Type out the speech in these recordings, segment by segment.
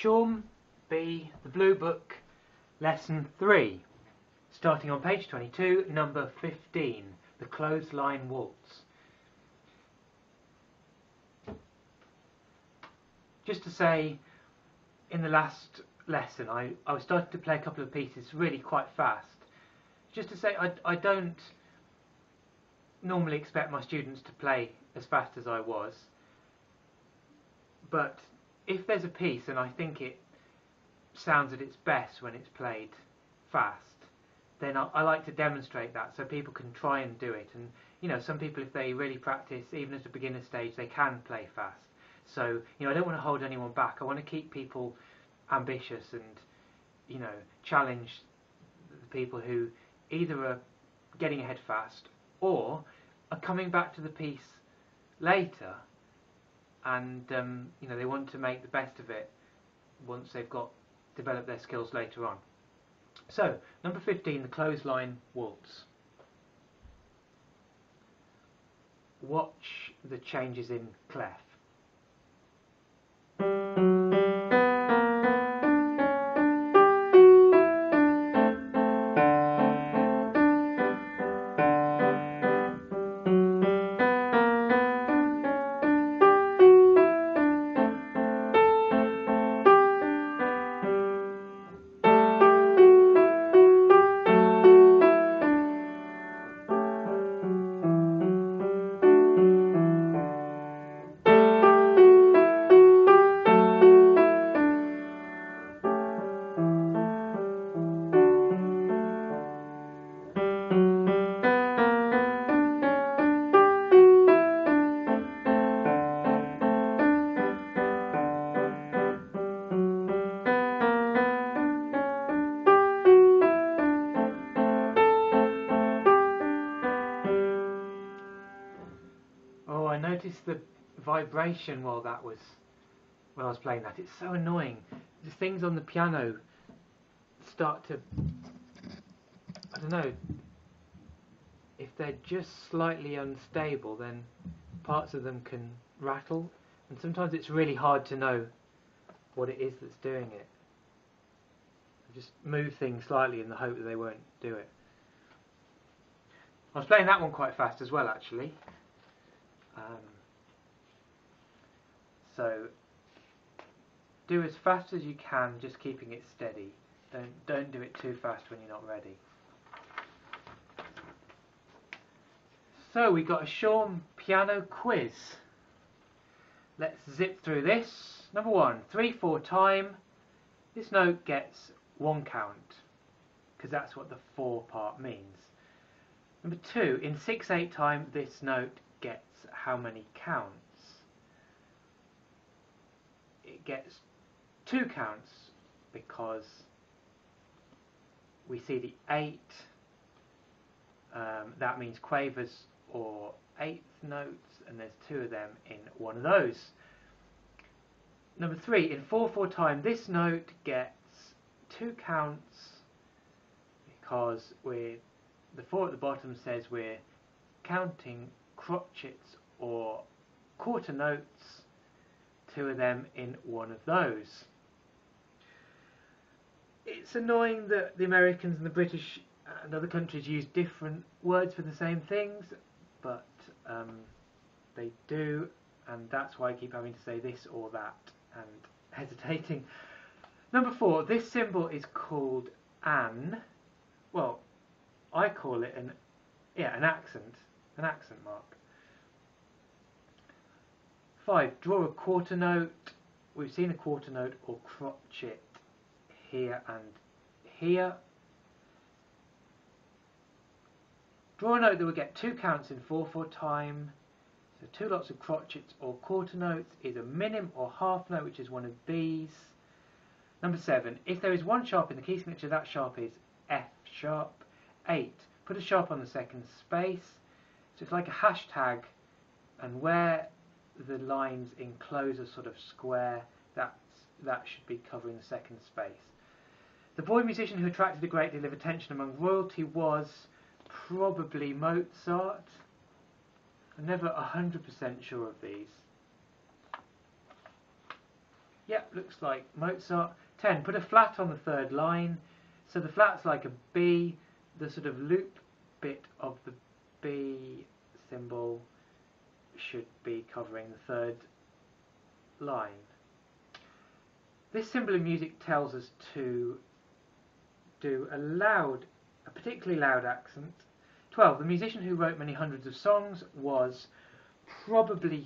Schaum B, the Blue Book, Lesson 3, starting on page 22, number 15, the Clothesline Waltz. Just to say, in the last lesson I was starting to play a couple of pieces really quite fast. Just to say, I don't normally expect my students to play as fast as I was, but if there's a piece and I think it sounds at its best when it's played fast, then I like to demonstrate that so people can try and do it. And you know, some people, if they really practice, even at a beginner stage, they can play fast. So you know, I don't want to hold anyone back. I want to keep people ambitious and, you know, challenge the people who either are getting ahead fast or are coming back to the piece later and you know, they want to make the best of it once they've developed their skills later on. So, number 15, the Clothesline Waltz. Watch the changes in clef. I noticed the vibration while I was playing that. It's so annoying. The things on the piano start to, I don't know, if they're just slightly unstable, then parts of them can rattle, and sometimes it's really hard to know what it is that's doing it. I just move things slightly in the hope that they won't do it. I was playing that one quite fast as well, actually. So do as fast as you can, just keeping it steady. Don't do it too fast when you're not ready. So we got a Schaum piano quiz. Let's zip through this. Number 1, 3/4 time. This note gets 1 count, because that's what the 4 part means. Number 2, in 6/8 time, this note gets how many counts? It gets 2 counts because we see the 8. That means quavers or 8th notes, and there's 2 of them in one of those. Number 3, in 4/4 time, this note gets 2 counts because the 4 at the bottom says we're counting crotchets or quarter notes, 2 of them in one of those. It's annoying that the Americans and the British and other countries use different words for the same things, but they do, and that's why I keep having to say this or that and hesitating. Number 4, this symbol is called an, well, I call it an accent mark. 5, draw a quarter note. We've seen a quarter note or crotchet here and here. Draw a note that will get 2 counts in 4/4 time. So 2 lots of crotchets or quarter notes is a minim or half note, which is one of these. Number 7, if there is 1 sharp in the key signature, that sharp is F sharp. 8, put a sharp on the second space. So it's like a hashtag, and where the lines enclose a sort of square, that should be covering the second space. The boy musician who attracted a great deal of attention among royalty was probably Mozart. I'm never 100% sure of these. Yep, looks like Mozart. 10. Put a flat on the third line. So the flat's like a B. The sort of loop bit of the B symbol should be covering the third line. This symbol in music tells us to do a particularly loud accent. 12. The musician who wrote many hundreds of songs was probably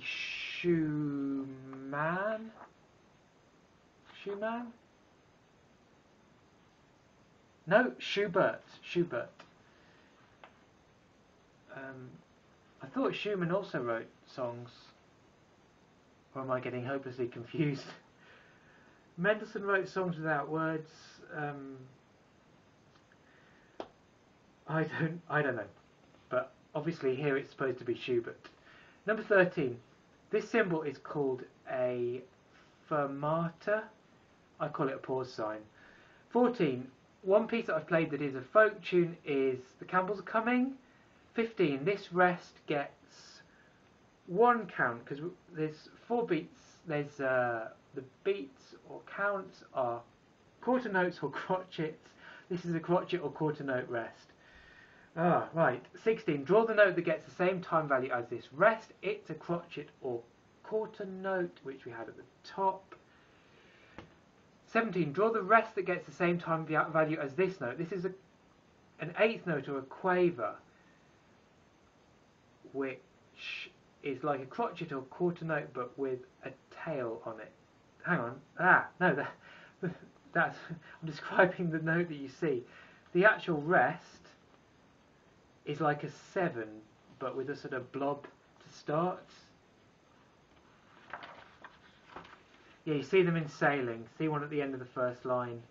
Schumann? Schumann? No, Schubert. Schubert. I thought Schumann also wrote songs. Or am I getting hopelessly confused? Mendelssohn wrote songs without words. I don't know. But obviously here it's supposed to be Schubert. Number 13. This symbol is called a fermata. I call it a pause sign. 14. One piece that I've played that is a folk tune is The Campbells Are Coming. 15. This rest gets one count because there's 4 beats. There's the beats or counts are quarter notes or crotchets. This is a crotchet or quarter note rest. Right. 16. Draw the note that gets the same time value as this rest. It's a crotchet or quarter note, which we had at the top. 17. Draw the rest that gets the same time value as this note. This is an eighth note or a quaver, which is like a crotchet or quarter note, but with a tail on it. Hang on. No, that's I'm describing the note that you see. The actual rest is like a 7, but with a sort of blob to start. Yeah, you see them in Sailing. See one at the end of the first line.